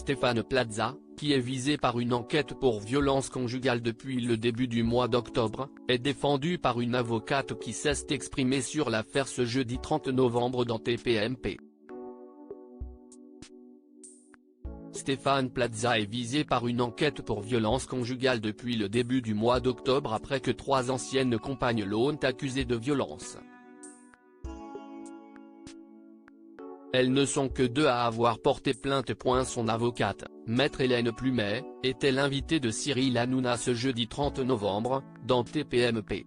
Stéphane Plaza, qui est visé par une enquête pour violence conjugale depuis le début du mois d'octobre, est défendu par une avocate qui s'est exprimée sur l'affaire ce jeudi 30 novembre dans TPMP. Stéphane Plaza est visé par une enquête pour violence conjugale depuis le début du mois d'octobre après que 3 anciennes compagnes l'ont accusé de violence. Elles ne sont que 2 à avoir porté plainte. Son avocate, Maître Hélène Plumet, était l'invitée de Cyril Hanouna ce jeudi 30 novembre, dans TPMP.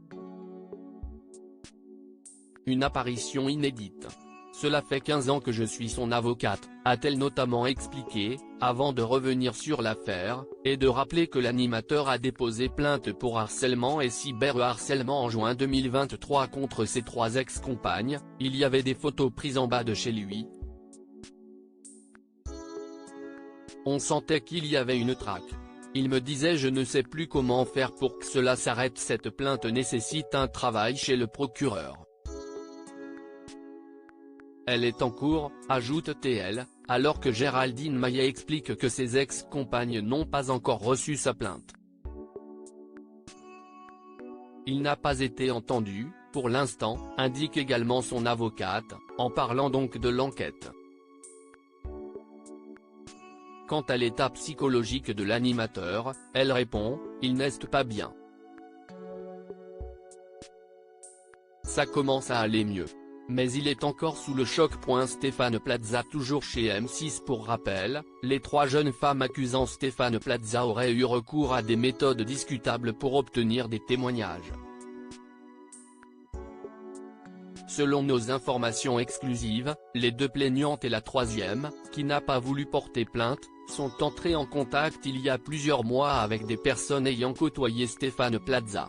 Une apparition inédite. Cela fait 15 ans que je suis son avocate, a-t-elle notamment expliqué, avant de revenir sur l'affaire, et de rappeler que l'animateur a déposé plainte pour harcèlement et cyberharcèlement en juin 2023 contre ses 3 ex-compagnes. Il y avait des photos prises en bas de chez lui. On sentait qu'il y avait une traque. Il me disait: je ne sais plus comment faire pour que cela s'arrête. Cette plainte nécessite un travail chez le procureur. Elle est en cours, ajoute-t-elle, alors que Géraldine Maillet explique que ses ex-compagnes n'ont pas encore reçu sa plainte. Il n'a pas été entendu, pour l'instant, indique également son avocate, en parlant donc de l'enquête. Quant à l'état psychologique de l'animateur, elle répond: il n'est pas bien. Ça commence à aller mieux. Mais il est encore sous le choc. Stéphane Plaza toujours chez M6. Pour rappel, les 3 jeunes femmes accusant Stéphane Plaza auraient eu recours à des méthodes discutables pour obtenir des témoignages. Selon nos informations exclusives, les 2 plaignantes et la 3e, qui n'a pas voulu porter plainte, sont entrées en contact il y a plusieurs mois avec des personnes ayant côtoyé Stéphane Plaza.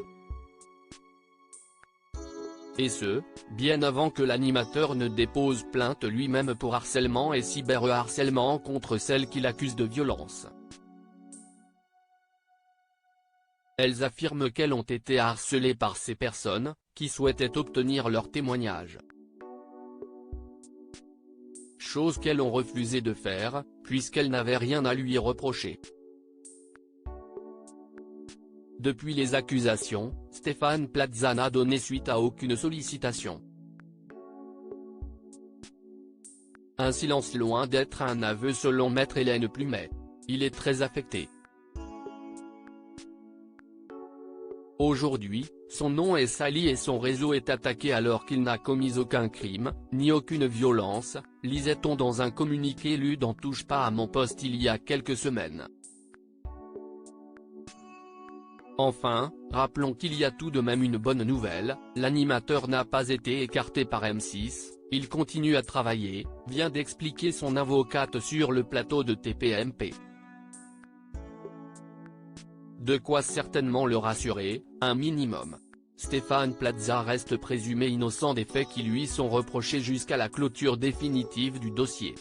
Et ce, bien avant que l'animateur ne dépose plainte lui-même pour harcèlement et cyberharcèlement contre celles qui l'accusent de violence. Elles affirment qu'elles ont été harcelées par ces personnes, qui souhaitaient obtenir leur témoignage. Chose qu'elles ont refusé de faire, puisqu'elles n'avaient rien à lui reprocher. Depuis les accusations, Stéphane Plaza n'a donné suite à aucune sollicitation. Un silence loin d'être un aveu selon Maître Hélène Plumet. Il est très affecté. Aujourd'hui, son nom est sali et son réseau est attaqué alors qu'il n'a commis aucun crime, ni aucune violence, lisait-on dans un communiqué lu dans Touche pas à mon poste il y a quelques semaines. Enfin, rappelons qu'il y a tout de même une bonne nouvelle, l'animateur n'a pas été écarté par M6, il continue à travailler, vient d'expliquer son avocate sur le plateau de TPMP. De quoi certainement le rassurer, un minimum. Stéphane Plaza reste présumé innocent des faits qui lui sont reprochés jusqu'à la clôture définitive du dossier.